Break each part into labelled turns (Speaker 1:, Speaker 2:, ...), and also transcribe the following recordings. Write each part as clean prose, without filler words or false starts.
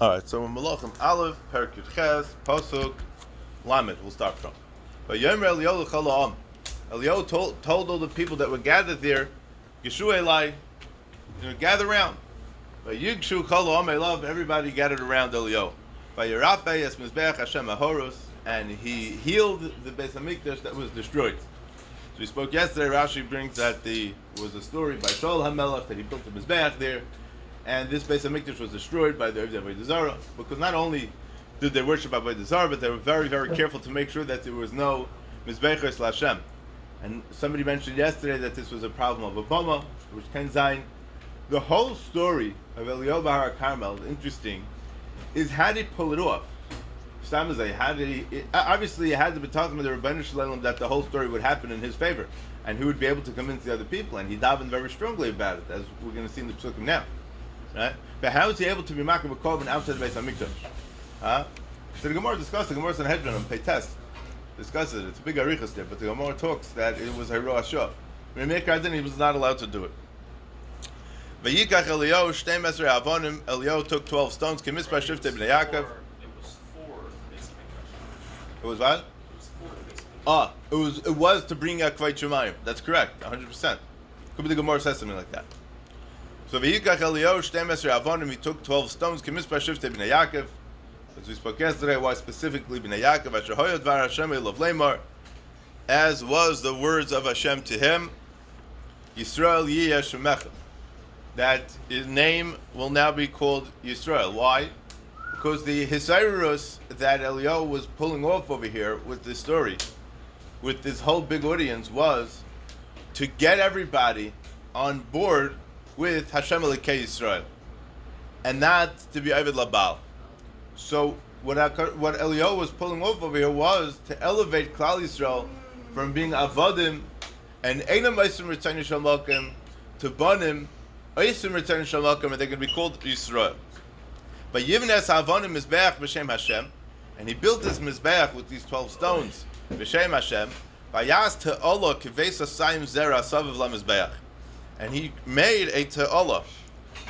Speaker 1: All right, so in Mלכים Aleph, Perek Yud Ches, Pasuk Lamed, we'll start from. But Yomer Eliyahu l'chol ha'am. Eliyahu told all the people that were gathered there, Yeshu Elai, gather around. But Yigshu Kol ha'am Elav, everybody gathered around Eliyahu. By Yerape es Mizbeach Hashem Ahoros, and he healed the Beis Hamikdash that was destroyed. So we spoke yesterday. Rashi brings that was a story by Shaul HaMelech that he built the Mizbeach there. And this Beis Hamikdash was destroyed by the Avodah Zarah, because not only did they worship Avodah Zarah, but they were very, very careful to make sure that there was no Mizbeachos LaHashem. And somebody mentioned yesterday that this was a problem of Obama, which Ken Zayin. The whole story of Eliyahu Bahar Carmel, interesting, is how did he pull it off? Obviously he had to be talking to the Rebbeinu Shalom that the whole story would happen in his favor, and he would be able to convince the other people, and he davened very strongly about it, as we're going to see in the Psukim now. Right? But how is he able to be making a korban outside the Beis Hamikdash? So the Gemara discusses, the Gemara Sanhedrin on Peites discusses it. It's a big arichas there, but the Gemara talks that it was Hiro Ashah. He was not allowed to do it. Vayikach Eliyahu shtei meser avonim. Eliyahu took 12 stones. K'mispar shiftei bnei Yaakov. It was what? It was to bring out Kvayt Shemayim. That's correct, 100%. Could be the Gemara says something like that. So Vayikach Eliyahu shtei meser avonim. He took 12 stones. K'mispar shiftei bnei Yaakov. As we spoke yesterday, why specifically bnei Yaakov? Asher hoya dvar Hashem elav leimar, as was the words of Hashem to him. Yisrael yiyeh shemecha. That his name will now be called Yisrael. Why? Because the Hisairus that Eliyahu was pulling off over here with this story, with this whole big audience, was to get everybody on board with Hashem Elikei Yisrael, and not to be Ovid Labal. So what Eliyahu was pulling off over here was to elevate Klal Yisrael from being Avodim and Einam Eisim Retain Shalmakim to Banim Eisim Retain Shalmakim, and they're going to be called Yisrael. But Yivnes Avonim Mizbeach b'Shem Hashem, and he built this Mizbeach with these 12 stones b'Shem Hashem. Vayas Te'olah Kivesa Saim Zera Saviv LaMizbeach, and he made a Te'olah,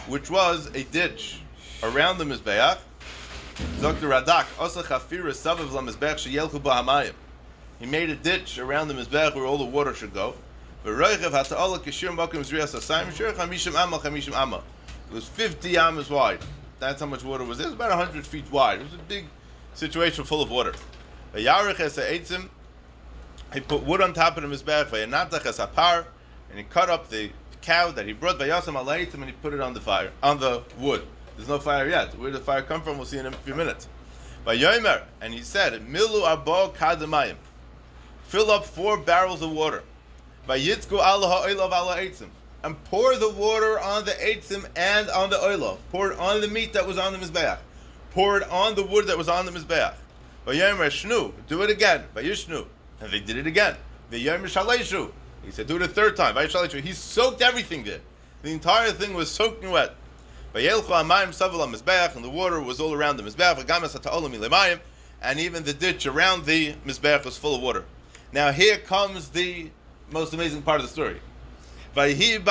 Speaker 1: which was a ditch around the Mizbeach. Dr. Radak Osa Chafira Saviv LaMizbeach Sheyelchu B'Hamayim. He made a ditch around the Mizbeach where all the water should go. It was 50 amas wide. That's how much water was there. It was about 100 feet wide. It was a big situation full of water. He put wood on top of the Mizbeach, and he cut up the cow that he brought, and he put it on the fire, on the wood. There's no fire yet. Where did the fire come from? We'll see in a few minutes. And he said, Milu abo kadamayim. Fill up 4 barrels of water. And pour the water on the eitzim and on the oil. Pour it on the meat that was on the Mizbeach. Pour it on the wood that was on the Mizbeach. Do it again. And they did it again. He said, do it a third time. He soaked everything there. The entire thing was soaking wet. And the water was all around the Mizbeach. And even the ditch around the Mizbeach was full of water. Now here comes the most amazing part of the story. And it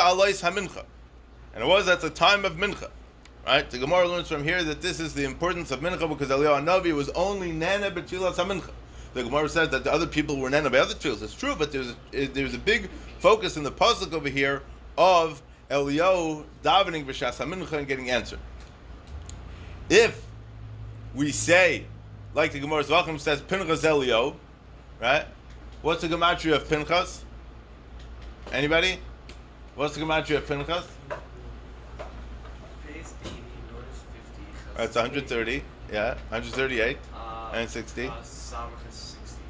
Speaker 1: was at the time of Mincha. Right? The Gemara learns from here that this is the importance of Mincha, because Eliyahu Hanavi was only Nana b'Tfilas HaMincha. The Gemara says that the other people were Nana by other tefillas. It's true, but there's a big focus in the pasuk over here of Eliyahu davening b'Shas HaMincha and getting answered. If we say, like the Gemara Zvachim says, Pinchas Eliyahu, right? What's the gematria of Pinchas? Anybody? What's the gematria of Pinchas?
Speaker 2: Base 80, notice 50.
Speaker 1: That's 130, yeah, 138, and 60.
Speaker 2: Samach is 60.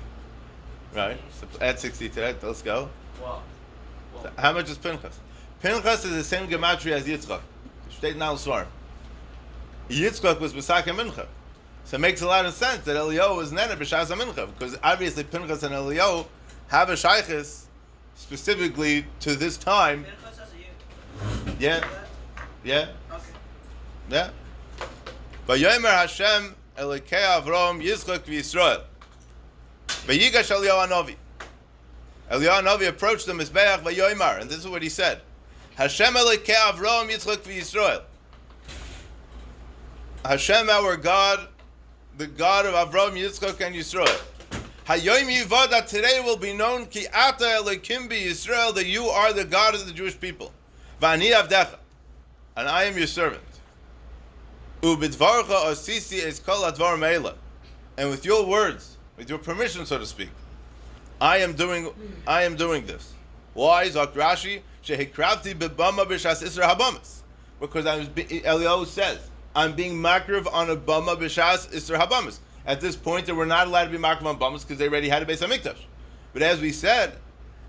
Speaker 1: Right, so add 60 to that, let's go.
Speaker 2: Well,
Speaker 1: So how much is Pinchas? Pinchas is the same gematria as Yitzchak. Shteit Nal Svar. Yitzchak was B'Saka Mincha. So it makes a lot of sense that Eliyahu was Nene B'Shas HaMincha, because obviously Pinchas and Eliyahu have a shaykhis specifically to this time. Yeah. Yeah.
Speaker 2: Okay.
Speaker 1: Yeah. Vayomer Hashem Elikei Avram Yitzchak v'Yisrael. Vayigash Eliyahu Hanavi. Eliyahu Hanavi approached the Mizbeach Vayomer, and this is what he said: Hashem Elikei Avram Yitzchak v'Yisrael. Hashem, our God, the God of Avraham, Yitzchak, and Yisrael. Hayoim Yivada, today will be known ki ata Elokim Yisrael, that you are the God of the Jewish people. V'ani avdecha, and I am your servant. Ubidvarcha osisi es kol advar meila, and with your words, with your permission, so to speak, I am doing this. Why? Zok Rashi, shehikravti bebama b'shas isra habamas, because Eliyahu says, I'm being makriv on a bama b'shas isra habamas. At this point, they were not allowed to be makriv on bamas because they already had a Beis Hamikdash. But as we said,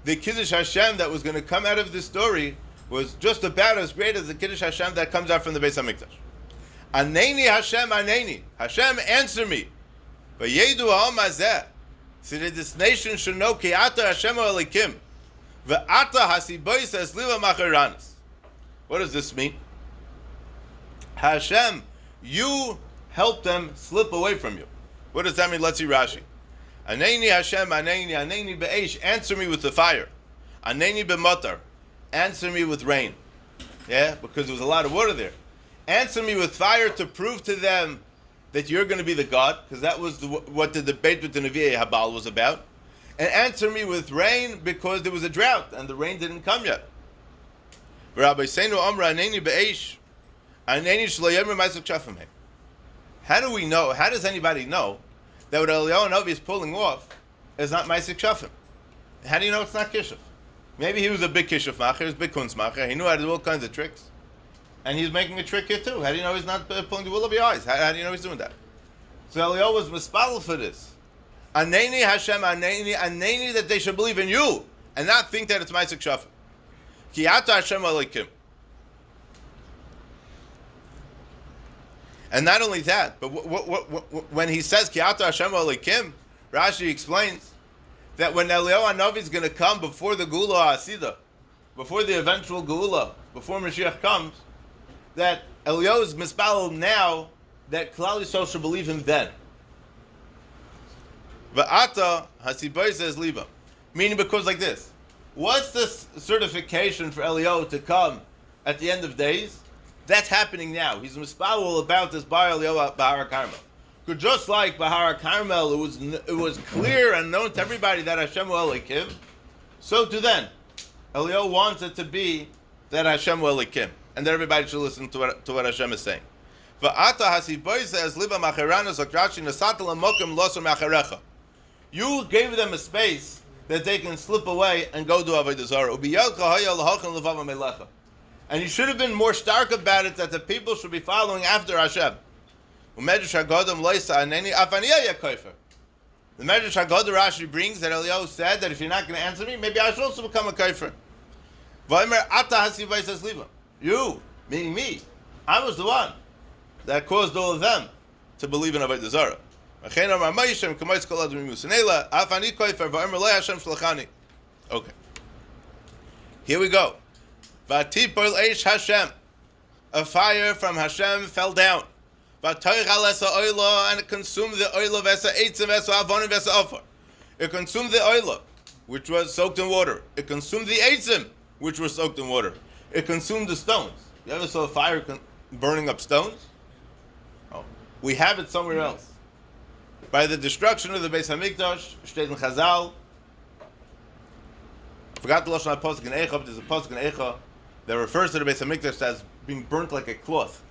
Speaker 1: the Kiddush Hashem that was going to come out of this story was just about as great as the Kiddush Hashem that comes out from the Beis Hamikdash. Aneni Hashem, Aneni. Hashem, answer me. V'yedu ha'om hazeh, so that this nation should know ki ata Hashem Elokim, ve'ata hasibois esliva macharanis. What does this mean? Hashem, you help them slip away from you. What does that mean? Let's see Rashi. Aneni Hashem, Aneni be'esh, answer me with the fire. Aneni be'motar, answer me with rain. Yeah, because there was a lot of water there. Answer me with fire to prove to them that you're going to be the God, because that was what the debate with the Nevi'ei Habal was about. And answer me with rain because there was a drought and the rain didn't come yet. Rabbi Seinu Amra Aneni be'esh, Aneni shlo yomer ma'aseh kshafim he. How do we know? How does anybody know that what Eliyahu Hanavi is pulling off is not Ma'aseh Kshafim? How do you know it's not Kishuf? Maybe he was a big Kishuf macher, he was a big Kunz macher, he knew how to do all kinds of tricks. And he's making a trick here too. How do you know he's not pulling the wool over your eyes? How do you know he's doing that? So Eliyahu was mispalel for this. Aneni Hashem, Aneni that they should believe in you and not think that it's Ma'aseh Kshafim. Ki ata Hashem Elokim. And not only that, but when he says Ki ata Hashem Elokim, Rashi explains that when Eliyahu Hanavi is going to come before the Geula Hasidah, before the eventual Geula, before Mashiach comes, that Eliyahu is mispalel now that Klal Yisrael should believe him then. Va'ata hasiboy says liba, meaning because like this. What's the certification for Eliyahu to come at the end of days? That's happening now. He's mispalel about this Bar Eliyahu Bahar Carmel. Because just like Bahar Carmel, it was clear and known to everybody that Hashem will Elokim, so to then, Eliyahu wants it to be that Hashem will Elokim, and that everybody should listen to what Hashem is saying. You gave them a space that they can slip away and go do Avodah Zarah. And you should have been more stark about it that the people should be following after Hashem. The Medrash Haggadah Rashi brings that Eliyahu said that if you're not going to answer me, maybe I should also become a kaifer. You, meaning me, I was the one that caused all of them to believe in Avodah Zarah. Okay. Here we go. A fire from Hashem fell down. And it consumed the oil of it consumed the oil, which was soaked in water. It consumed the eitzim, which were soaked in water. It consumed the stones. You ever saw a fire burning up stones? Oh, we have it somewhere else. By the destruction of the Beis Hamikdash, Shteit in Chazal. I forgot the lashon pasuk in Eicha, but there's a pasuk in Eicha that refers to the Beis Hamikdash as being burnt like a cloth,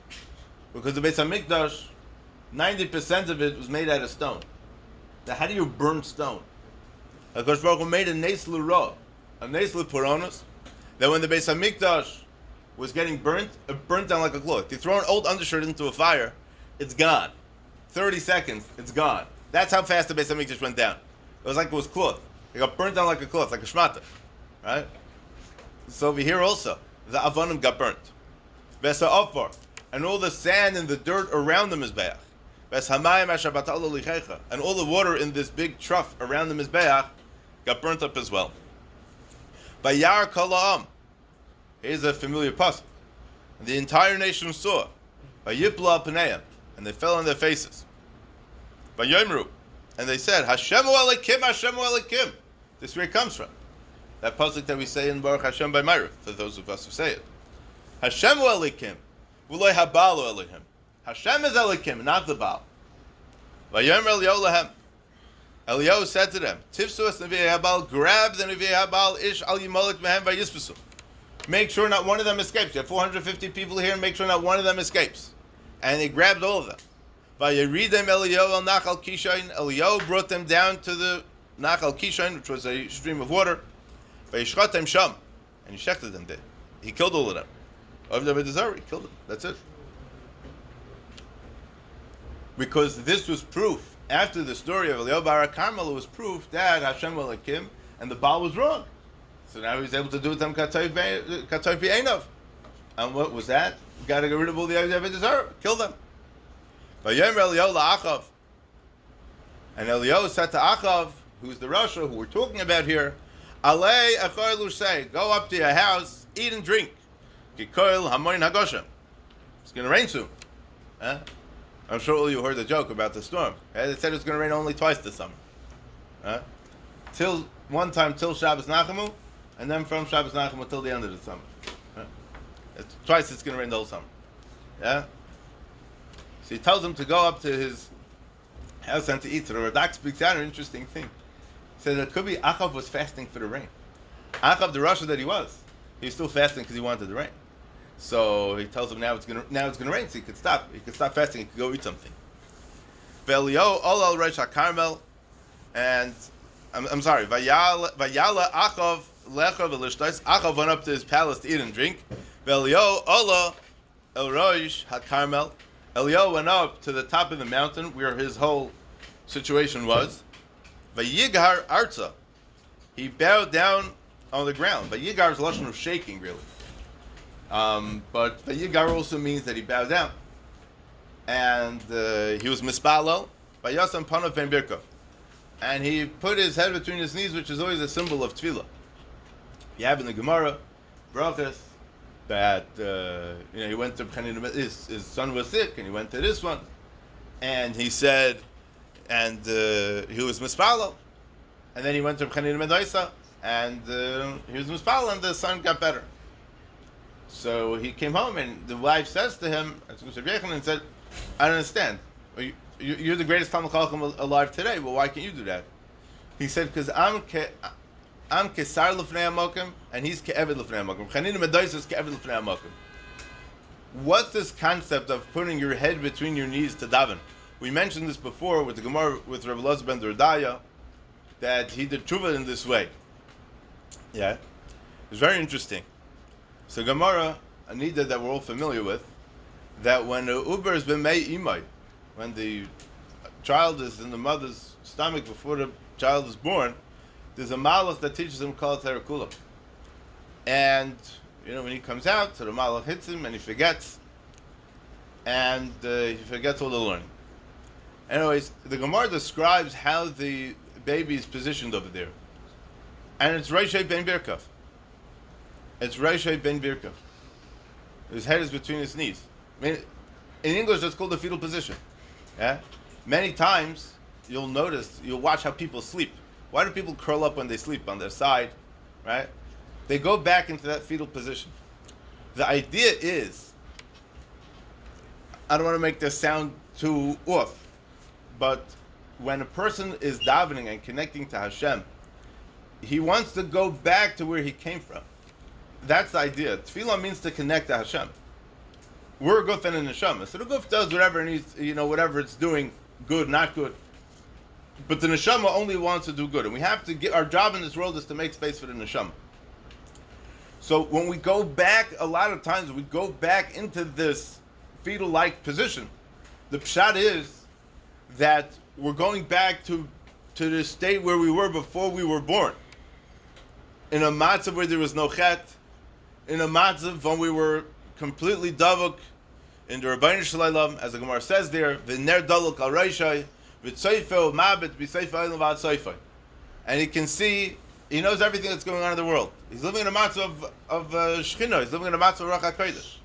Speaker 1: because the Beis Hamikdash, 90% of it was made out of stone. Now, how do you burn stone? HaKadosh Baruch Hu made a nes l'ra, a nes l'puronos, that when the Beis Hamikdash was getting burnt, it burnt down like a cloth. You throw an old undershirt into a fire, it's gone. 30 seconds, it's gone. That's how fast the Beis Hamikdash went down. It was like it was cloth. It got burnt down like a cloth, like a shmata. Right? So over here also, the Avanim got burnt. Vesa Ofar, and all the sand and the dirt around the Mizbeach. And all the water in this big trough around the Mizbeach got burnt up as well. Bayar Kala'am. Here's a familiar pasuk. The entire nation saw. Vayipla Pneim, and they fell on their faces. Vayomru, and they said, Hashemu Elokim, Hashemu Elokim. This is where it comes from. That pasuk that we say in Baruch Hashem by Ma'ariv, for those of us who say it. Hashemu Elokim, v'lo habalu Elohim. Hashem is Elikim, not the Baal. Vayomer Eliyahu lahem. Eliyahu said to them, Tifsu es Nevi'ei HaBaal, grab the Nevi'ei HaBaal, ish al yimolek mehem vayispesu. Make sure not one of them escapes. You have 450 people here, and make sure not one of them escapes. And they grabbed all of them. Vayeridem Eliyahu al Nachal Kishain. Eliyahu brought them down to the Nachal Kishain, which was a stream of water. Vayishchatem sham. And he shechted them there. He killed all of them. He killed them. That's it. Because this was proof. After the story of Eliyahu bar Carmel, it was proof that Hashem was like him, and the Baal was wrong. So now he's able to do with them Katoy Pi'enov. And what was that? Got to get rid of all the Avodah. Kill them. Vayomer Eliyahu la'achav. And Eliyahu said to Achav, who's the Rasha, who we're talking about here, Alei echor lusei, go up to your house, eat and drink. Kikoil hamoin hagoshem. It's going to rain soon. Huh? I'm sure all you heard the joke about the storm. They said it's going to rain only twice this summer. One time till Shabbos Nachamu, and then from Shabbos Nachamu till the end of the summer. Twice it's going to rain the whole summer. Yeah? So he tells them to go up to his house and to eat. So the Radak speaks out an interesting thing. He said it could be Achav was fasting for the rain. Achav, the Rasha that he was still fasting because he wanted the rain. So he tells him now it's gonna rain, so he could stop. He could stop fasting. He could go eat something. Ve'Eliyahu ol al reish HaKarmel, and I'm sorry. Vayala Achav lecha v'lishtais. Achav went up to his palace to eat and drink. Ve'Eliyahu ola el reish HaKarmel. Eliyahu went up to the top of the mountain where his whole situation was. Vayigar arza. He bowed down on the ground. Vayigar is a lashon of shaking, really. But Vayigar also means that he bowed down. And he was mispalo, Vayasam panav ben birkov. And he put his head between his knees, which is always a symbol of tefillah. You have in the Gemara, brachas, that he went to his son was sick, and he went to this one. And he said, and he was mispalo. And then he went to B'chanin Medaisa, and he was mispalo, and the son got better. So he came home, and the wife says to him, and said, I don't understand. You're the greatest Talmid Chacham alive today. Well, why can't you do that? He said, because I'm kesar l'fnei hamokim, and he's ke'eved l'fnei hamokim. Chanina Medaisa is ke'eved l'fnei hamokim. What's this concept of putting your head between your knees to daven? We mentioned this before with the Gemara with Rabbi Elazar ben Dordaya, that he did tshuva in this way. Yeah, it's very interesting. So Gemara, Anida that we're all familiar with, that when the Uber has been made imay, when the child is in the mother's stomach before the child is born, there's a malach that teaches him kol terakula. And when he comes out, so the malach hits him and he forgets, and he forgets all the learning. Anyways, the Gemara describes how the baby is positioned over there, and it's Reishei ben Birkov. It's Reishei ben Birkov. His head is between his knees. I mean, in English, that's called the fetal position. Yeah. Many times, you'll watch how people sleep. Why do people curl up when they sleep on their side, right? They go back into that fetal position. The idea is, I don't want to make this sound too off, but when a person is davening and connecting to Hashem, he wants to go back to where he came from. That's the idea. Tefillah means to connect to Hashem. We're a guf and a neshama. So the guf does whatever it needs, whatever it's doing, good, not good. But the neshama only wants to do good. And we have to get, our job in this world is to make space for the neshama. So when we go back, a lot of times we go back into this fetal-like position. The pshat is that we're going back to the state where we were before we were born. In a matzav where there was no chet, in a matzav when we were completely davuk, in the Rabbeinu Shalom, as the Gemara says there, v'ner daluk al reishai, v'tzoifei mabit b'seifei elam v'ad soifei. And he can see, he knows everything that's going on in the world. He's living in a matzav of Shechina, he's living in a matzav of Ruach HaKodesh.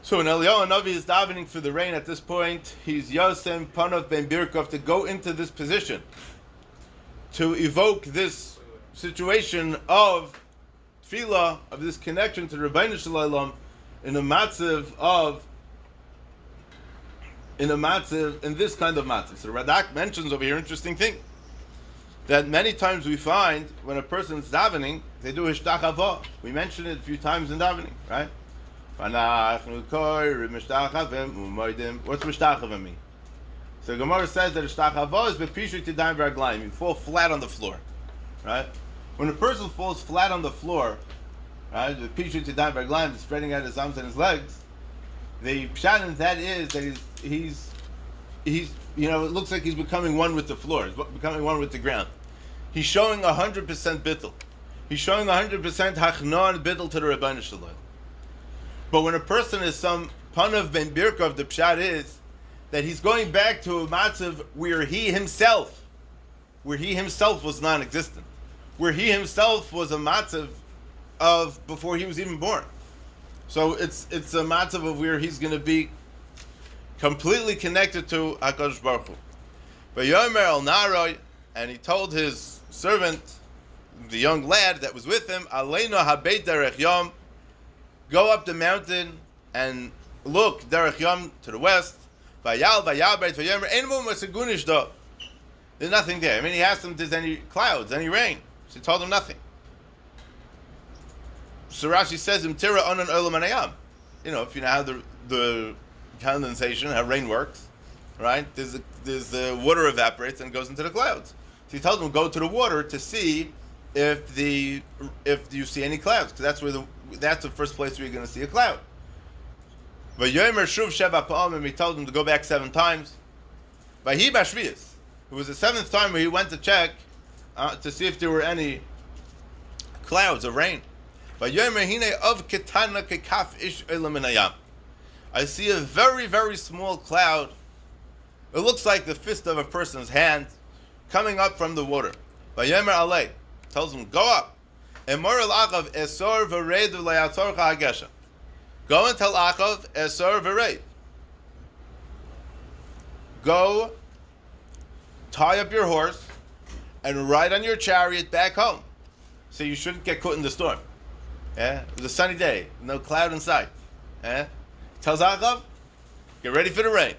Speaker 1: So when Eliyahu Hanavi is davening for the rain at this point, he's Yosem Panav Ben Birkov to go into this position, to evoke this situation of tefillah, of this connection to Rabbeinu Shalom, in a matzav of in a matziv, in this kind of matziv. So Radak mentions over here an interesting thing. That many times we find when a person's davening, they do hishtachava. We mentioned it a few times in davening, right? What's mishtachava mean? So Gemara says that hishtachava is bepishut yadayim v'raglayim. You fall flat on the floor, right? When a person falls flat on the floor, right, bepishut yadayim v'raglayim, spreading out his arms and his legs, the pshat in that is that he's it looks like he's becoming one with the floor. He's becoming one with the ground. He's showing 100% bittul. He's showing 100% hachnon bittul to the Rebbeinu Shalom. But when a person is some panav ben birkov, the pshat is that he's going back to a matzav where he himself was non-existent, where he himself was a matzav of before he was even born. So it's a matzav of where he's going to be completely connected to HaKadosh Baruch Hu. But Yomer al Naroi, and he told his servant, the young lad that was with him, Aleinu habeit derech yom, go up the mountain and look derech yom to the west. Vayal vayabeit vayomer ein mu masegunish do. There's nothing there. I mean, he asked him if there's any clouds, any rain. So he told him nothing. So Rashi says, Tira onan olam anayam. If you know how the condensation, how rain works, right? There's the water evaporates and goes into the clouds. So he told him go to the water to see if you see any clouds, because that's the first place where you're going to see a cloud. But Yomer Shuv Sheva Pa'amim, he told him to go back 7 times. But he Bashvias, it was the 7th time where he went to check to see if there were any clouds of rain. But Yomer Hine of Ketana Kekaf Ish Elaminayam. I see a very, very small cloud. It looks like the fist of a person's hand coming up from the water. Vayomer Alei tells him, go up. Emor el Achav Esor v'reid v'leyatzorcha hagesha. Go and tell Achav Esor v'reid. Go, tie up your horse, and ride on your chariot back home. So you shouldn't get caught in the storm. It was a sunny day, no cloud in sight. Tells Achav, get ready for the rain.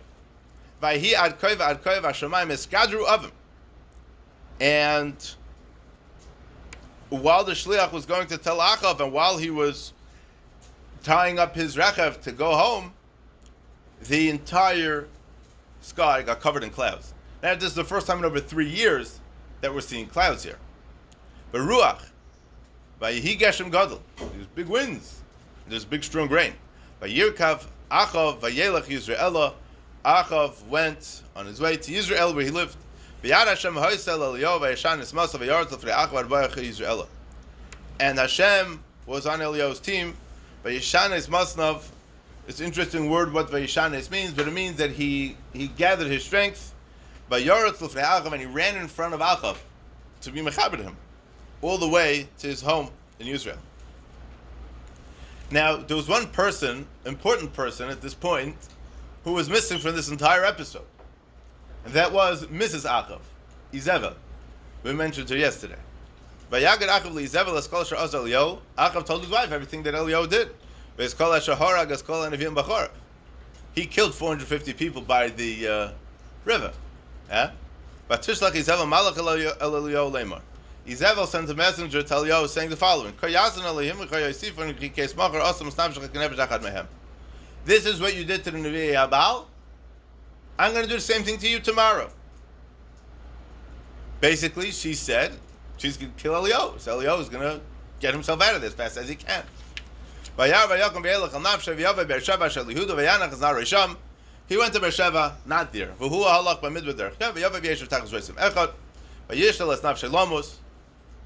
Speaker 1: Vayhi ad koiv hashamayim eskadru avim. And while the shliach was going to tell Achav, and while he was tying up his rechev to go home, the entire sky got covered in clouds. Now, this is the first time in over 3 years that we're seeing clouds here. But ruach, vayhi geshem gadol. There's big winds. There's big strong rain. Vayirkav Achav vayelach Yisraela. Achav went on his way to Israel where he lived. And Hashem was on Eliyahu's team. Vayishanes masnav. It's an interesting word what Vayishanes means, but it means that he gathered his strength. And he ran in front of Achav to be mechaber him all the way to his home in Israel. Now, there was one person, important person at this point, who was missing from this entire episode. And that was Mrs. Achav, Izeva. We mentioned her yesterday. Achav told his wife everything that Eliyahu did. He killed 450 people by the river. Izevel sent a messenger to Eliyahu saying the following: this is what you did to the Nevi'ei Abal. I'm going to do the same thing to you tomorrow. Basically, she said she's going to kill Eliyahu. So Eliyahu is going to get himself out of this as fast as he can. He went to Beersheba, not there.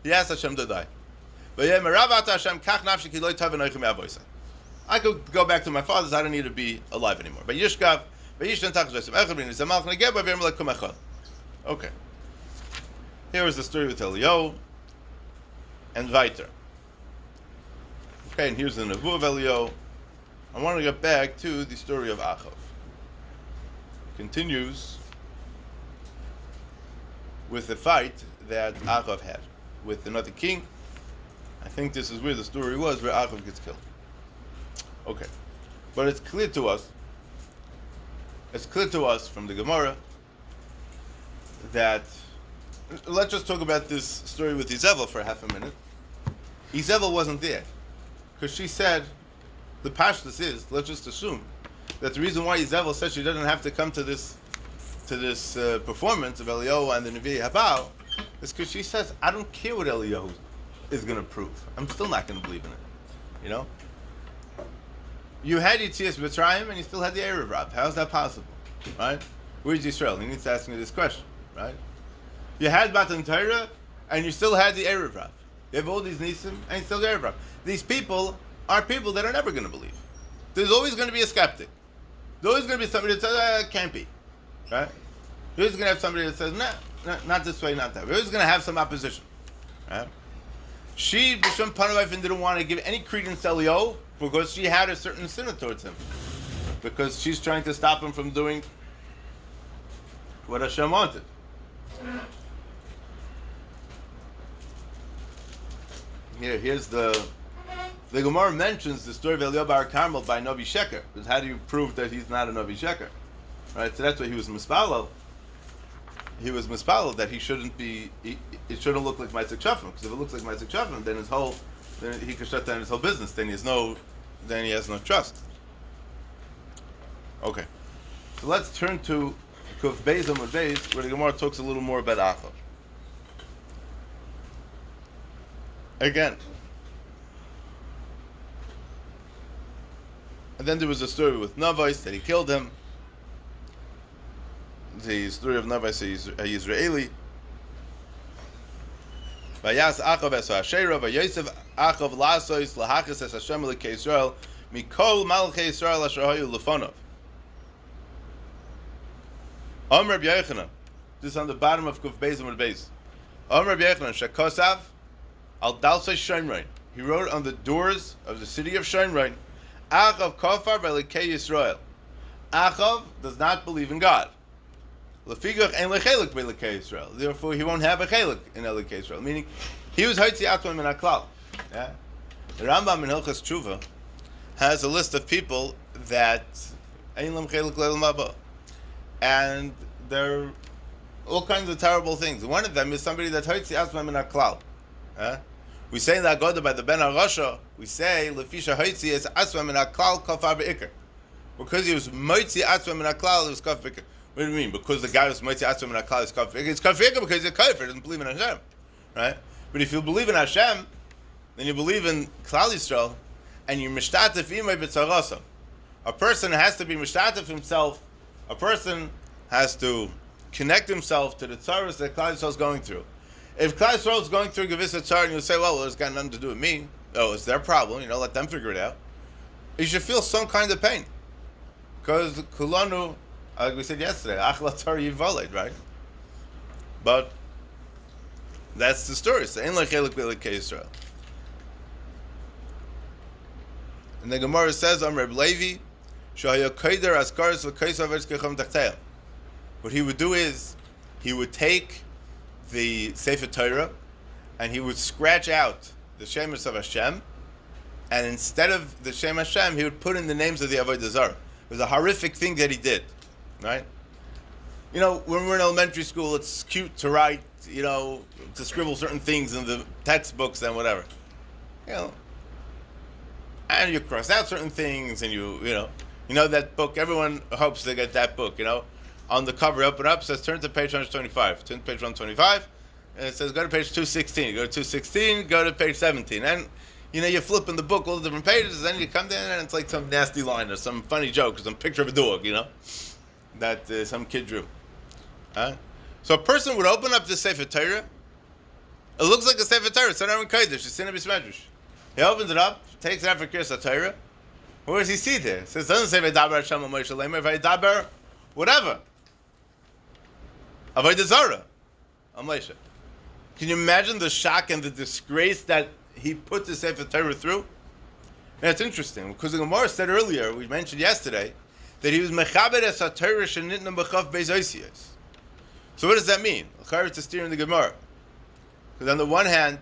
Speaker 1: He asked Hashem to die. I could go back to my father's. I don't need to be alive anymore. Okay. Here is the story with Eliyahu and Viter. Okay, and here's the Nevuah of Eliyahu. I want to get back to the story of Achav. Continues with the fight that Achav had with another king. I think this is where the story was, where Achav gets killed. Okay. But it's clear to us it's clear to us from the Gemara that, let's just talk about this story with Izebel for half a minute. Izebel wasn't there because she said, the pashtus is, let's just assume that the reason why Izebel said she doesn't have to come to this performance of Eliyahu and the Nevi Habao is because she says, I don't care what Eliyahu is going to prove. I'm still not going to believe in it. You know? You had Yitzias Mitzrayim and you still had the Erev Rav. How is that possible? Right? Where's Yisrael? He needs to ask me this question. Right? You had Matan Torah and you still had the Erev Rav. You have all these Nisim and you still the Erev Rav. These people are people that are never going to believe. There's always going to be a skeptic. There's always going to be somebody that says, it can't be. Right? You're always going to have somebody that says, nah, not this way, not that way. You're always going to have some opposition. Right? She, B'Shem Panavayf, didn't want to give any credence to Eliyahu because she had a certain sin towards him. Because she's trying to stop him from doing what Hashem wanted. Here's the Gemara mentions the story of Eliyahu bar Carmel by Novi Sheker. Because how do you prove that he's not a Novi Sheker? Right, so that's why he was mispalel. He was mispalel that he shouldn't be. It shouldn't look like Ma'aseh Shafim, because if it looks like Ma'aseh Shafim, then he could shut down his whole business. Then he has no trust. Okay, so let's turn to Kuf Beis Amud Beis, where the Gemara talks a little more about Achav. Again, and then there was a story with Navais that he killed him. The story of Navai is Israeli. Vayas Achav es Hashera, Vayosef Achav lasois lahachas es Hashem Elikei Yisrael mikol malchei Yisrael asher hayu lefonov. Amr Rabbi Yochanan, this is on the bottom of Kuf Beis Amud Beis. Amr Rabbi Yochanan shekosav al dalsei Shomron. He wrote on the doors of the city of Shomron, Achav kafar v'Elikei Yisrael. Achav does not believe in God. Therefore, he won't have a chelik in Elikei Yisrael. Meaning, he was Haitzi Atman min HaKlal. Yeah? The Rambam in Hilchas Tshuva has a list of people that Ein Lam Chelik Leil Maba, and they're all kinds of terrible things. One of them is somebody that Haitzi Atman min HaKlal. Yeah? We say in the Agoda by the Ben HaRasha, we say Lefisha Haitzi is Atman min HaKlal Kafar Be'ikr. Because he was Moitzi Atman min HaKlal, he was Kaf Be'ikr. What do you mean? Because the guy was Moitzi Atzum and Aklal is kafir. It's kafir because he's a kafir, doesn't believe in Hashem, right? But if you believe in Hashem, then you believe in Klal Yisrael, and you're mishtatef imay b'tzarosam. A person has to be mishtatef himself. A person has to connect himself to the tzaros that Klal Yisrael is going through. If Klal Yisrael is going through a gevisa tzar, and you say, well, it's got nothing to do with me. Oh, it's their problem. Let them figure it out. You should feel some kind of pain, because kulanu. Like we said yesterday, Achlatar Yivaled, right? But that's the story. So, Ein Lechelik B'Elikei Yisrael. And the Gemara says, Reb Levi, Shahaya Kaider Askaris V'Kaisav Eskecham Tachtel. What he would do is, he would take the Sefer Torah, and he would scratch out the Shemus of Hashem, and instead of the Shem Hashem, he would put in the names of the Avodah Zarah. It was a horrific thing that he did. Right? When we're in elementary school, it's cute to write, to scribble certain things in the textbooks and whatever. And you cross out certain things, and you know that book, everyone hopes they get that book, On the cover, open up, says turn to page 125. Turn to page 125, and it says go to page 216. Go to 216, go to page 17. And, you're flipping the book, all the different pages, and then you come down, and it's like some nasty line, or some funny joke, or some picture of a dog, that some kid drew. So a person would open up the Sefer Torah. It looks like a Sefer Torah. It's not even Kodesh. It's in a Bismedrash. He opens it up, takes it out for Kirsat Torah. Where does he see there? It says, doesn't say Vaydaber Hashem Moshe Leimer, Vaydaber whatever. Avodah Zarah. Moshe. Can you imagine the shock and the disgrace that he put the Sefer Torah through? And it's interesting, because the Gemara said earlier, we mentioned yesterday, that he was mechaber es haTorah shenitna b'chaf beis osiyos. So what does that mean? L'chayr to steer in the Gemara. Because on the one hand,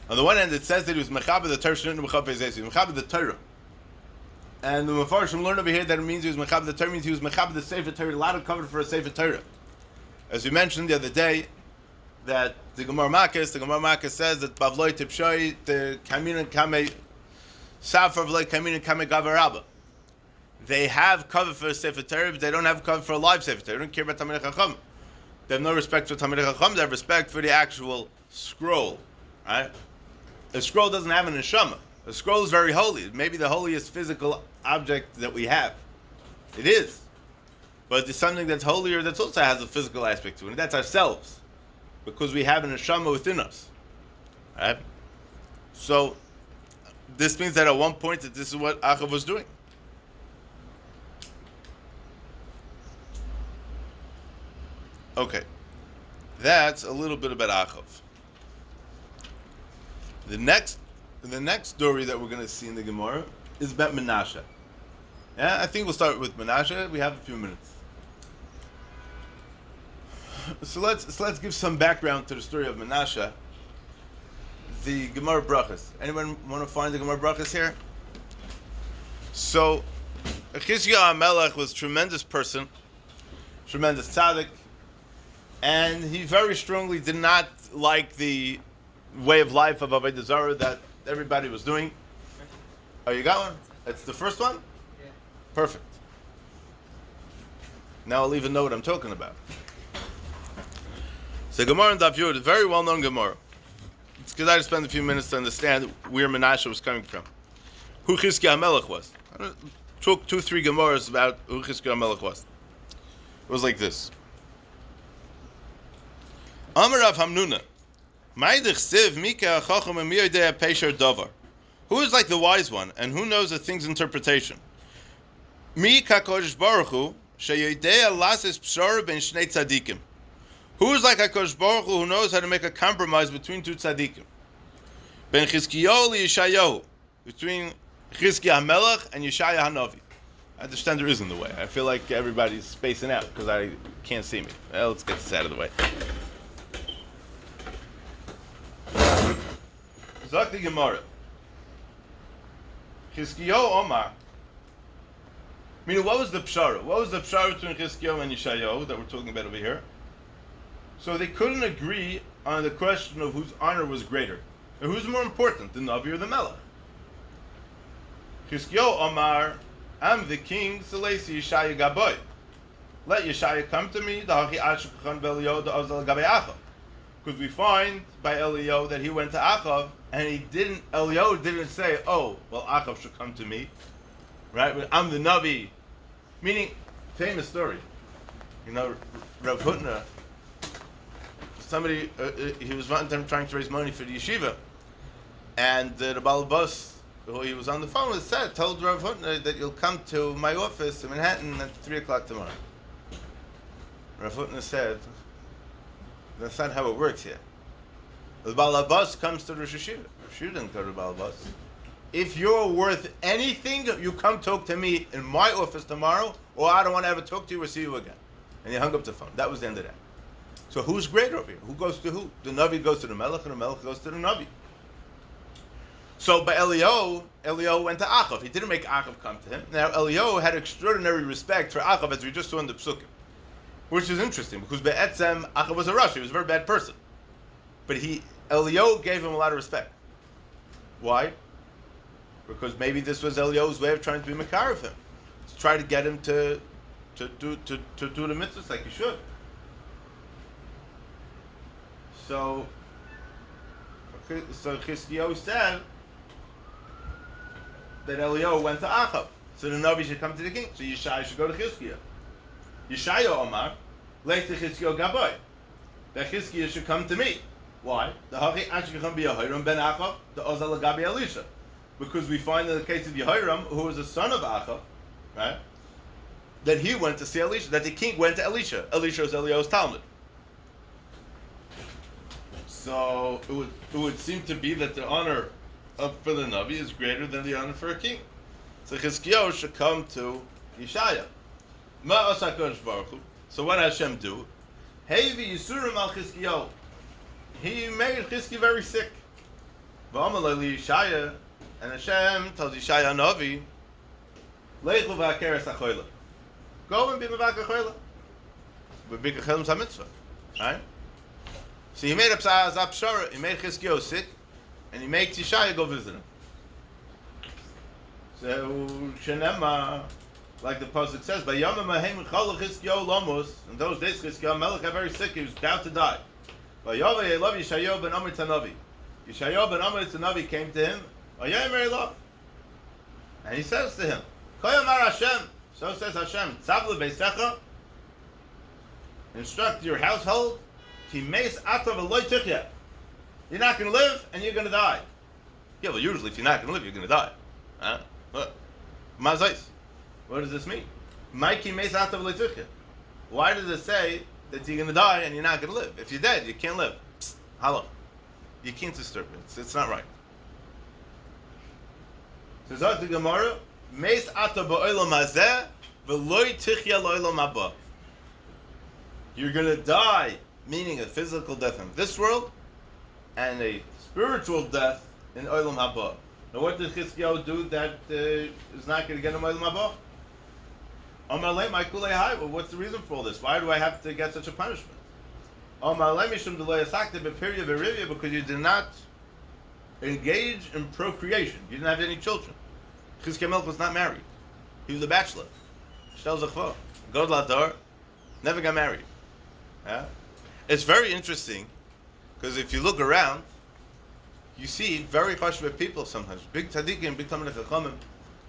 Speaker 1: On the one hand, it says that he was mechaber the Torah, mechaber the Torah. And the Mefarshim learn over here that it means he was mechaber the Torah, means he was mechaber the Sefer Torah, a lot of cover for a Sefer Torah. As we mentioned the other day, that the Gemara Makis says that Bavloi Tipshoi, the Kamin and Kame, Safar Vloi Kamin and Kame Gavarabba. They have cover for a Sefer Torah, but they don't have cover for a live Sefer Torah. They don't care about Talmidei Chacham. They have no respect for Talmidei Chacham. They have respect for the actual scroll. Right? A scroll doesn't have an neshama. A scroll is very holy. It may be the holiest physical object that we have. It is. But it's something that's holier that also has a physical aspect to it. And that's ourselves. Because we have an neshama within us. Right? So, this means that at one point that this is what Achav was doing. Okay. That's a little bit about Achav. The next story that we're going to see in the Gemara is about Menashe. Yeah, I think we'll start with Menashe. We have a few minutes. So let's give some background to the story of Menashe. The Gemara Brachas. Anyone want to find the Gemara Brachas here? So, Chizkiah HaMelech was a tremendous person, tremendous tzaddik, and he very strongly did not like the way of life of Avodah Zarah that everybody was doing. Oh, you got one? That's the first one?
Speaker 2: Yeah.
Speaker 1: Perfect. Now I'll even know what I'm talking about. So Gemara in Daf Yud, a very well-known Gemara. It's because I just spent a few minutes to understand where Menashe was coming from. Who Chizkiah HaMelech was. I took 2-3 Gemaras about who Chizkiah HaMelech was. It was like this. Amar Rav Hamnuna. Who is like the wise one, and who knows a thing's interpretation? Who is like HaKadosh Baruch Hu, who knows how to make a compromise between two tzaddikim? Ben Chizkiyahu Yeshayahu, between Chizkiah HaMelech and Yeshaya HaNavi. I understand there is in the way. I feel like everybody's spacing out because I can't see me. Well, let's get this out of the way. Zok the Gemara. Chizkiyahu Omar. Meaning, what was the pshara? What was the pshara between Chizkiyahu and Yeshayahu that we're talking about over here? So they couldn't agree on the question of whose honor was greater. And who's more important, the Navi or the Melech? Chizkiyahu Omar, I'm the king, so let's Yeshaya Gaboy. Let Yeshaya come to me, because we find by Eliyahu that he went to Achav, and Eliyahu didn't say, oh, well, Achav should come to me. Right? But I'm the Navi. Meaning, famous story. You know, Rav Hutner, somebody, he was one time trying to raise money for the yeshiva, and the Baal Bus, who he was on the phone with, told Rav Hutner that you'll come to my office in Manhattan at 3 o'clock tomorrow. Rav Hutner said, that's not how it works here. The Baal Bus comes to the Rosh Hashiva. Rosh Hashiva didn't go to the Baal Bus. If you're worth anything, you come talk to me in my office tomorrow, or I don't want to ever talk to you or see you again. And he hung up the phone. That was the end of that. So who's greater over here? Who goes to who? The Navi goes to the Melech, and the Melech goes to the Navi. So by Eliyahu went to Achav. He didn't make Achav come to him. Now Eliyahu had extraordinary respect for Achav, as we just saw in the Psukim. Which is interesting, because Be'etzem, Achav was a Rashi. He was a very bad person. But Eliyahu gave him a lot of respect. Why? Because maybe this was Eliyahu's way of trying to be Makar of him. To try to get him to do the mitzvahs like he should. So Chizkiyahu said that Eliyahu went to Achav. So the Navi should come to the king. So Yeshaya should go to Chizkiyahu. Yeshaya Omar, late to Chizkiyahu Gaboy. That Chizkiyahu should come to me. Why? The Hachi Ashkecham B'Yehoram ben Achav, the Ozal Gabi Elisha. Because we find in the case of Yehoram, who was the son of Achav, right, that he went to see Elisha, that the king went to Elisha. Elisha was Eliyahu's Talmud. So it would seem to be that the honor for the Navi is greater than the honor for a king. So Chizkiyahu should come to Yeshaya. Ma asa HaKadosh Baruch Hu. So what did Hashem do? Hevi Yisurim al Chizkiyahu. He made Chizkiyahu very sick. V'amalei Yishaya, and Hashem tells Yishaya Novi, Leichu v'akeres hachoyle. Go and be mevak hachoyle. V'bik hachelim mitzvah. Right? So he made up Zapshara, he made Chizkiyahu sick, and he makes Yishaya go visit him. So Shenema, like the pasuk says, "Vayamim ahem chalach Chizkiyahu lamos." In those days, Chizkiyahu Melech got very sick; he was about to die. Vayavei Elav Yishayahu ben Amr Tanavi. Yishayahu ben Amr Tanavi came to him. Vayamer Elav, and he says to him, "Koyamar Hashem." So says Hashem, "Tzavle beisecha." Instruct your household. Timeis atav eloy tichya. You're not going to live, and you're going to die. Yeah, well, usually if you're not going to live, you're going to die. Huh? What? Mazais. What does this mean? Maiki meis atav eloy tichya. Why does it say that you're going to die and you're not going to live? If you're dead, you can't live. Psst, hello. You can't disturb it. It's not right. So Zot the Gemara, meis atav ba'olam hazeh v'loy tichya lo'olam haba. You're going to die, meaning a physical death in this world, and a spiritual death in Olam Haba. Now what did Chizkiyahu do that is not going to get him Olam Haba? Amalei Maikulei Hai. Well, what's the reason for all this? Why do I have to get such a punishment? Amalei Mishum Delei Asakte B'Pirya V'Rivya, because you did not engage in procreation. You didn't have any children. Chizkiyahu Melech was not married. He was a bachelor. Shtel Zachva. God Ladar. Never got married. Yeah? It's very interesting, because if you look around, you see very chashuv people sometimes, big tzaddikim, big talmidei chachamim,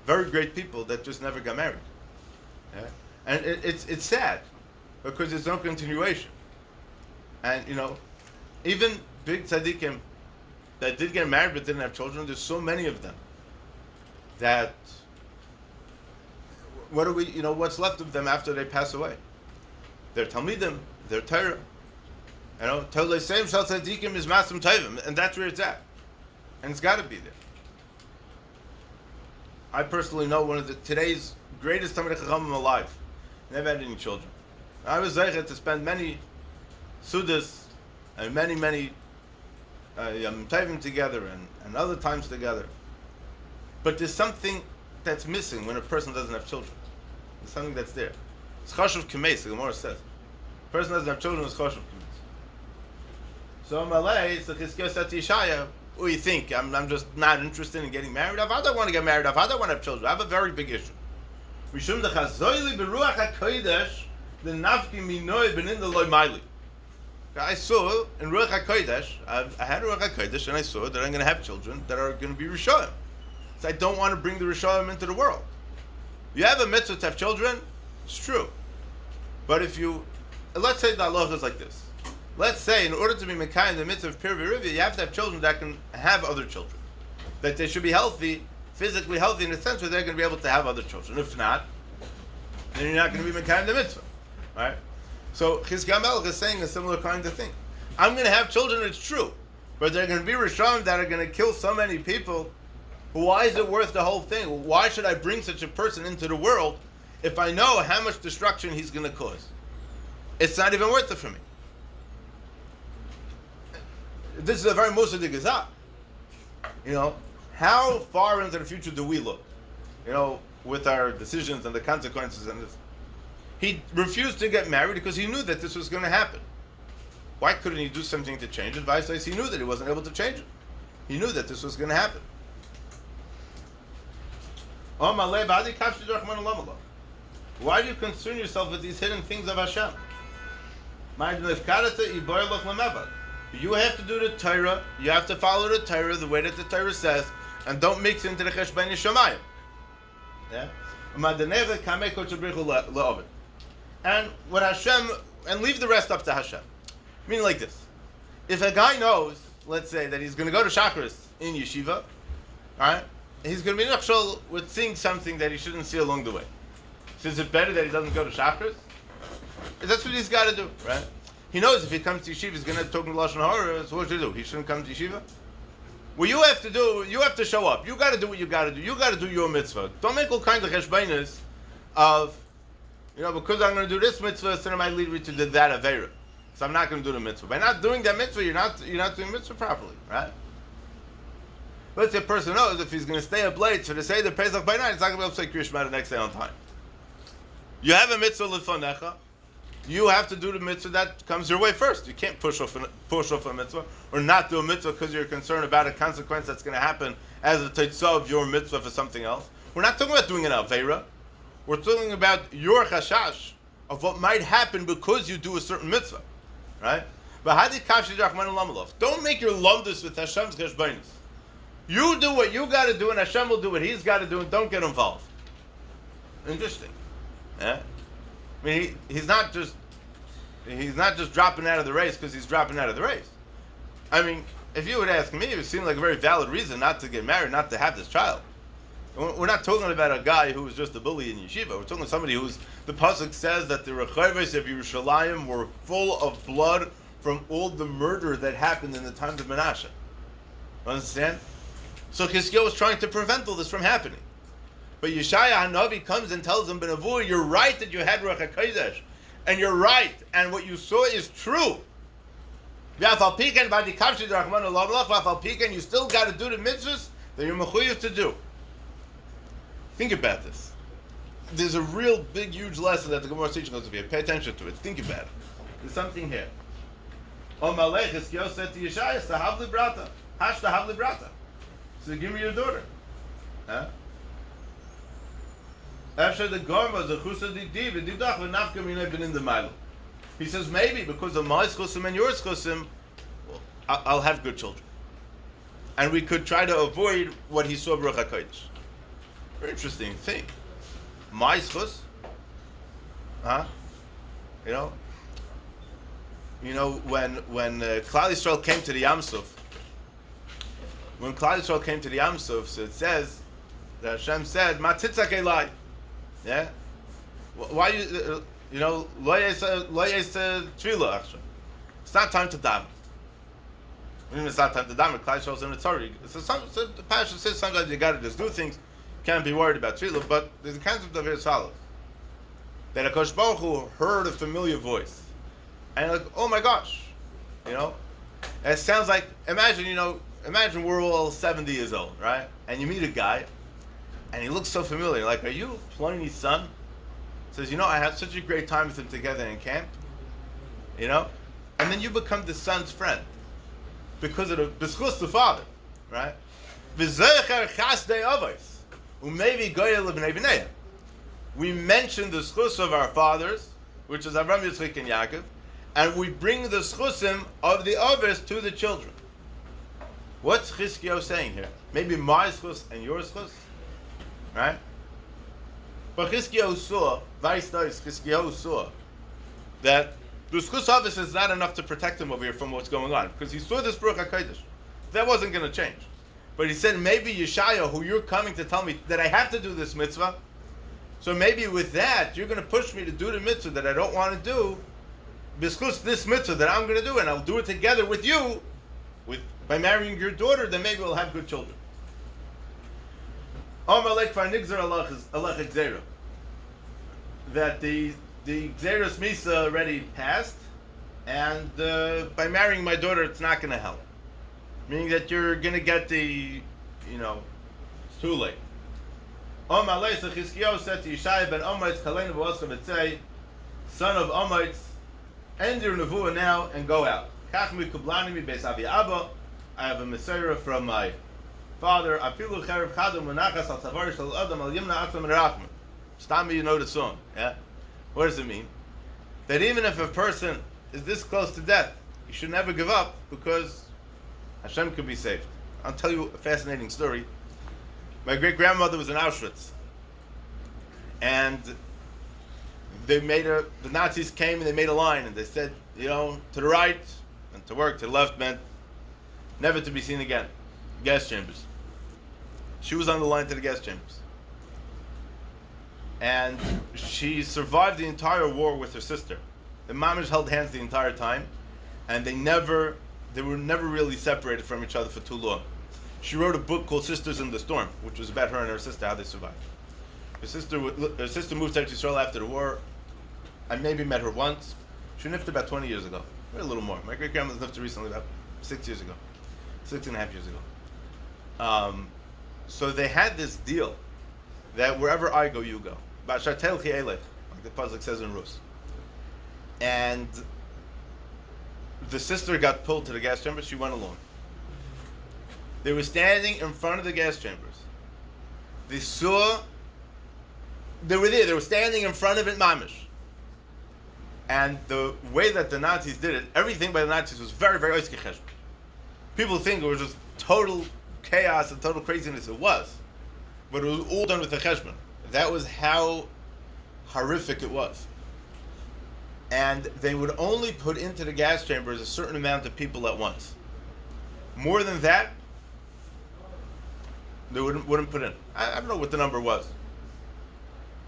Speaker 1: very great people that just never got married. Yeah? And it's sad, because there's no continuation. And even big tzaddikim that did get married but didn't have children, there's so many of them that what's left of them after they pass away? They're talmidim, they're Torah. Tolei Seim Shal Tzadikim is Masim Tovim, and that's where it's at. And it's got to be there. I personally know one of today's greatest Talmidei Chachamim alive. Never had any children. I was zeichet to spend many Sudas and many Yom Tovim together and other times together. But there's something that's missing when a person doesn't have children. There's something that's there. It's chashuv k'meis, the Gemara says. A person doesn't have children, it's chashuv k'meis. So Malay, so Chizkiyahu said to Yishaya, what do you think? I'm just not interested in getting married. I don't want to get married. I don't want to have children. I have a very big issue. Mishum dechazoyli beruach hakodesh the nafki minoi benin the loy maili. I saw in Ruach HaKodesh, I had Ruach HaKodesh, and I saw that I'm going to have children that are going to be Rishonim. So I don't want to bring the Rishonim into the world. You have a mitzvah to have children, it's true. But let's say the halacha is like this. Let's say in order to be Mekayim in the mitzvah of Pir V'Rivya, you have to have children that can have other children. That they should be healthy, physically healthy in the sense where they're going to be able to have other children. If not, then you're not going to be Mekayim the mitzvah. Right? So Chizkiyahu Melech is saying a similar kind of thing. I'm going to have children, it's true. But they're going to be Rishonim that are going to kill so many people. Why is it worth the whole thing? Why should I bring such a person into the world if I know how much destruction he's going to cause? It's not even worth it for me. This is a very Musadik Gazah. How far into the future do we look? With our decisions and the consequences and this. He refused to get married because he knew that this was going to happen. Why couldn't he do something to change it? Vice versa, he knew that he wasn't able to change it. He knew that this was going to happen. Why do you concern yourself with these hidden things of Hashem? You have to do the Torah. You have to follow the Torah the way that the Torah says, and don't mix into the Cheshbon Yishamayim. Yeah. And what Hashem, and leave the rest up to Hashem. Meaning like this: if a guy knows, let's say, that he's going to go to Shachris in yeshiva, all right, he's going to be nechshol with seeing something that he shouldn't see along the way. So is it better that he doesn't go to Shachris? That's what he's got to do, right? He knows if he comes to yeshiva, he's going to talk in Lashon Hara. So what should he do? He shouldn't come to yeshiva. What you have to do, you have to show up. You got to do what you got to do. You got to do your mitzvah. Don't make all kinds of cheshbainas of, because I'm going to do this mitzvah, so it might lead me to that avera. So I'm not going to do the mitzvah. By not doing that mitzvah, you're not doing mitzvah properly, right? Let's say a person knows if he's going to stay up late for the Seder Pesach by night, he's not going to be able to say Kriya Shema the next day on time. You have a mitzvah lefanecha. You have to do the mitzvah that comes your way first. You can't push off a mitzvah or not do a mitzvah because you're concerned about a consequence that's going to happen as a teitzah of your mitzvah for something else. We're not talking about doing an aveira. We're talking about your chashash of what might happen because you do a certain mitzvah, right? Don't make your lumdus with Hashem's cheshbonos. You do what you got to do, and Hashem will do what He's got to do, and don't get involved. Interesting. Yeah? I mean, he's not just dropping out of the race because he's dropping out of the race. I mean, if you would ask me, it would seem like a very valid reason not to get married, not to have this child. We're not talking about a guy who was just a bully in yeshiva. We're talking about somebody who's, the pasuk says that the rechaves of Yerushalayim were full of blood from all the murder that happened in the times of Menashe. Understand? So Chizkiyahu was trying to prevent all this from happening. But Yeshaya HaNavi comes and tells him, Benavur, you're right that you had Ruach HaKodesh. And you're right. And what you saw is true. You still got to do the mitzvahs that you're mechuyev to do. Think about this. There's a real big, huge lesson that the Gemara is teaching us here. Pay attention to it. Think about it. There's something here. Malech, Chizkiyahu said to Yeshaya, Sahav li brata. Hash tahav li brata. So give me your daughter. Huh? He says maybe because of my schusim and your schusim, I'll have good children. And we could try to avoid what he saw Ruach HaKodesh. Very interesting thing. My schus, You know when Klal Yisrael came to the Yam Suf, so it says that Hashem said, "Ma titzak elai." Yeah, why lo yesa tefillah? It's not time to daven. When it's not time to daven, Klal Yisrael's in the Torah. So the Pasha says sometimes you got to just do things. Can't be worried about tefillah, but there's a concept of here as follows: that HaKadosh Baruch Hu heard a familiar voice, and like, oh my gosh, it sounds like imagine we're all 70 years old, right? And you meet a guy, and he looks so familiar. Like, are you Plini's son? Says, I had such a great time with him together in camp. And then you become the son's friend because of the b'schus the father, right? We mention the schus of our fathers, which is Avraham, Yitzchak, and Yaakov, and we bring the schusim of the others to the children. What's Chizkiyahu saying here? Maybe my schus and your schus, right? But Chizkiyahu saw that the schus of us is not enough to protect him over here from what's going on, because he saw this Ruach HaKodesh. That wasn't going to change. But he said, maybe Yeshaya, who you're coming to tell me that I have to do this mitzvah, so maybe with that, you're going to push me to do the mitzvah that I don't want to do, because this mitzvah that I'm going to do, and I'll do it together with you, by marrying your daughter, then maybe we'll have good children. That the Gzeros Misa already passed, and by marrying my daughter, it's not going to help. Meaning that you're going to get it's too late. Chizkiyahu said to Yeshaya ben Omaytz, Kalenu v'oscha v'tzei, son of Omaytz, end your nevuah now and go out. Kach mi kublani mi beis avi abba, I have a Messiah from my father. Afilu cherev chadam munachas al tzavar shel adam al yimna atzam merachman. Stami, you know the song, yeah? What does it mean? That even if a person is this close to death, you should never give up because Hashem could be saved. I'll tell you a fascinating story. My great-grandmother was in Auschwitz. And the Nazis came and they made a line and they said, to the right and to work, to the left meant never to be seen again. Gas chambers. She was on the line to the gas chambers. And she survived the entire war with her sister. The mamish held hands the entire time, and they were never really separated from each other for too long. She wrote a book called Sisters in the Storm, which was about her and her sister, how they survived. Her sister moved to Israel after the war. I maybe met her once. She lived about 20 years ago, maybe a little more. My great-grandmother lived recently, about 6 years ago. 6.5 years ago. So they had this deal that wherever I go, you go. Like the pasuk says in Rus. And the sister got pulled to the gas chamber. She went alone. They were standing in front of the gas chambers. They saw. They were there. They were standing in front of it, mamish. And the way that the Nazis did it, everything by the Nazis was very, very oiske cheshbon. People think it was just total chaos and total craziness. It was. But it was all done with the cheshbon. That was how horrific it was. And they would only put into the gas chambers a certain amount of people at once. More than that, they wouldn't put in. I don't know what the number was.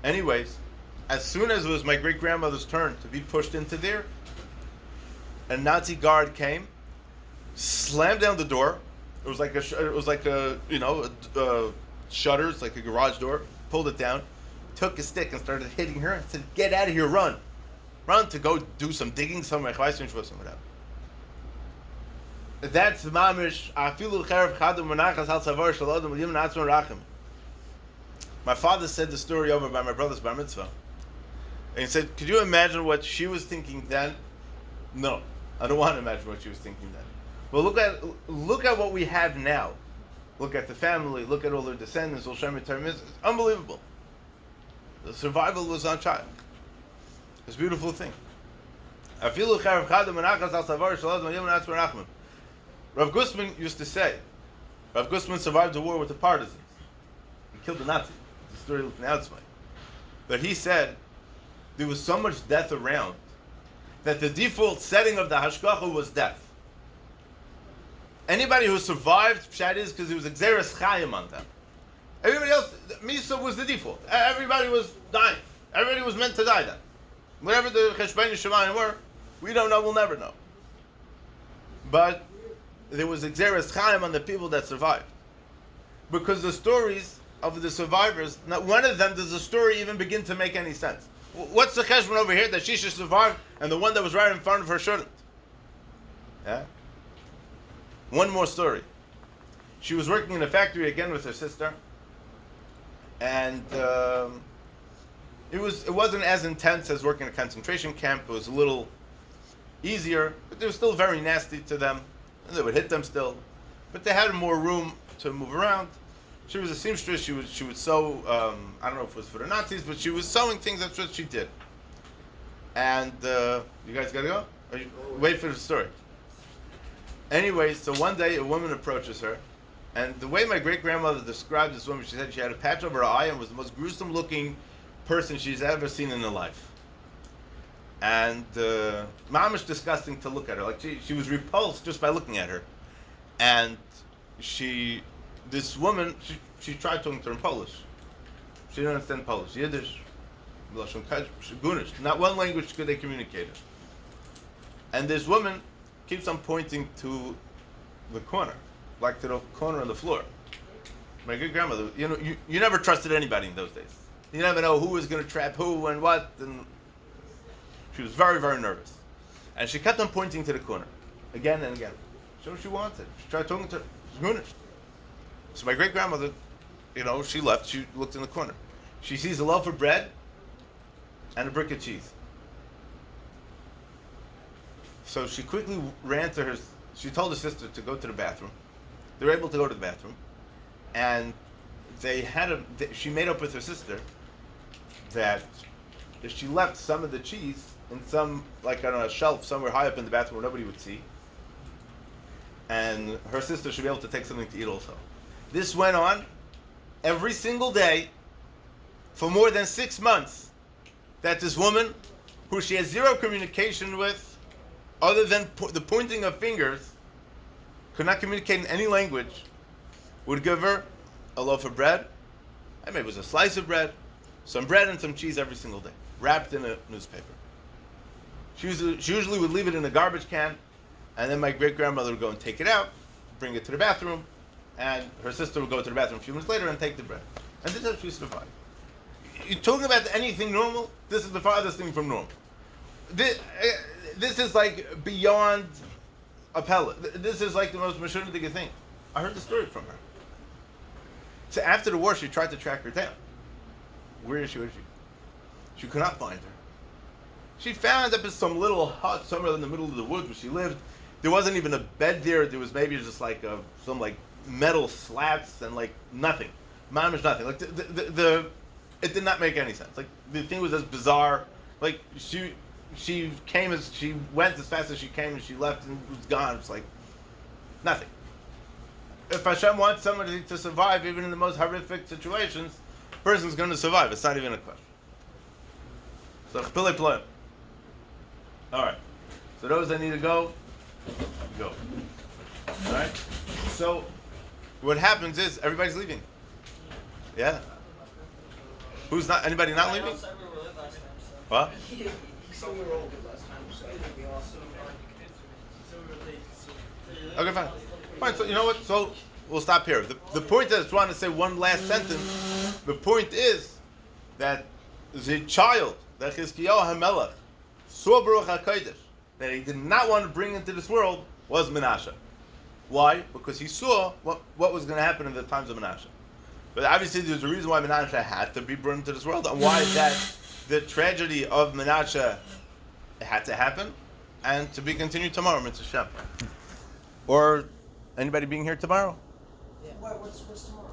Speaker 1: Anyways, as soon as it was my great-grandmother's turn to be pushed into there, a Nazi guard came, slammed down the door. It was like a shutters, like a garage door. Pulled it down, took a stick and started hitting her and said, "Get out of here, run to go do some digging somewhere." That's mamish. My father said the story over by my brother's bar mitzvah, and he said, "Could you imagine what she was thinking then?" No, I don't want to imagine what she was thinking then. But look at what we have now. Look at the family. Look at all their descendants. It's unbelievable. The survival was on child. It's a beautiful thing. Rav Gusman used to say, Rav Gusman survived the war with the partisans. He killed the Nazis. The story of the But he said there was so much death around that the default setting of the hashgacha was death. Anybody who survived, pshat is because it was exeris chayim on them. Everybody else, Misa was the default. Everybody was dying. Everybody was meant to die then. Whatever the cheshbon shemayim were, we don't know, we'll never know. But there was exeris chayim on the people that survived. Because the stories of the survivors, not one of them does the story even begin to make any sense. What's the cheshbon over here that she should survive and the one that was right in front of her shouldn't? Yeah? One more story. She was working in a factory again with her sister, and it wasn't as intense as working in a concentration camp. It was a little easier, but it was still very nasty to them, and they would hit them still. But they had more room to move around. She was a seamstress. She would sew. I don't know if it was for the Nazis, but she was sewing things. That's what she did. And you guys gotta go. Or wait for the story. Anyway, so one day a woman approaches her, and the way my great-grandmother described this woman, she said she had a patch over her eye and was the most gruesome-looking person she's ever seen in her life. And mamish disgusting to look at her. Like she was repulsed just by looking at her. And this woman, she tried talking to her in Polish. She didn't understand Polish. Yiddish, Gunish. Not one language could they communicate. And this woman keeps on pointing to the corner, like to the corner on the floor. My good grandmother, you never trusted anybody in those days. You never know who was going to trap who and what, and she was very, very nervous. And she kept on pointing to the corner, again and again. So she wanted. She tried talking to her. She was Gunish. So my great grandmother, she left. She looked in the corner. She sees a loaf of bread and a brick of cheese. So she quickly ran to she told her sister to go to the bathroom. They were able to go to the bathroom. And she made up with her sister that if she left some of the cheese in like on a shelf somewhere high up in the bathroom where nobody would see, and her sister should be able to take something to eat also. This went on every single day for more than 6 months, that this woman, who she has zero communication with, other than the pointing of fingers, could not communicate in any language, would give her a loaf of bread, and maybe it was a slice of bread, some bread and some cheese every single day, wrapped in a newspaper. She usually would leave it in a garbage can, and then my great-grandmother would go and take it out, bring it to the bathroom, and her sister would go to the bathroom a few minutes later and take the bread. And this is how she survived. You're talking about anything normal? This is the farthest thing from normal. This is like beyond appellate. This is like the most mashunitic thing. I heard the story from her. after the war, she tried to track her down. Where is she? Where is she? She could not find her. She found up in some little hut somewhere in the middle of the woods where she lived. There wasn't even a bed there. There was maybe just like some like metal slats and like nothing. Mamish nothing. Like it did not make any sense. Like the thing was as bizarre. Like she came as she went as fast as she came and she left and was gone. It's like nothing. If Hashem wants somebody to survive, even in the most horrific situations, the person's going to survive. It's not even a question. So chpilei ploim. All right. So those that need to go. All right. So what happens is everybody's leaving. Yeah. Who's not? Anybody not leaving? What? Okay, fine. Fine. So you know what? So we'll stop here. The point is, I just want to say one last sentence. The point is that the child that Chizkiyahu HaMelech saw Baruch HaKodesh, that he did not want to bring into this world, was Menashe. Why? Because he saw what was going to happen in the times of Menashe. But obviously there's a reason why Menashe had to be brought into this world, and why that the tragedy of Menashe had to happen, and to be continued tomorrow, Mitzvah Shem. Or anybody being here tomorrow?
Speaker 3: Yeah. What's tomorrow?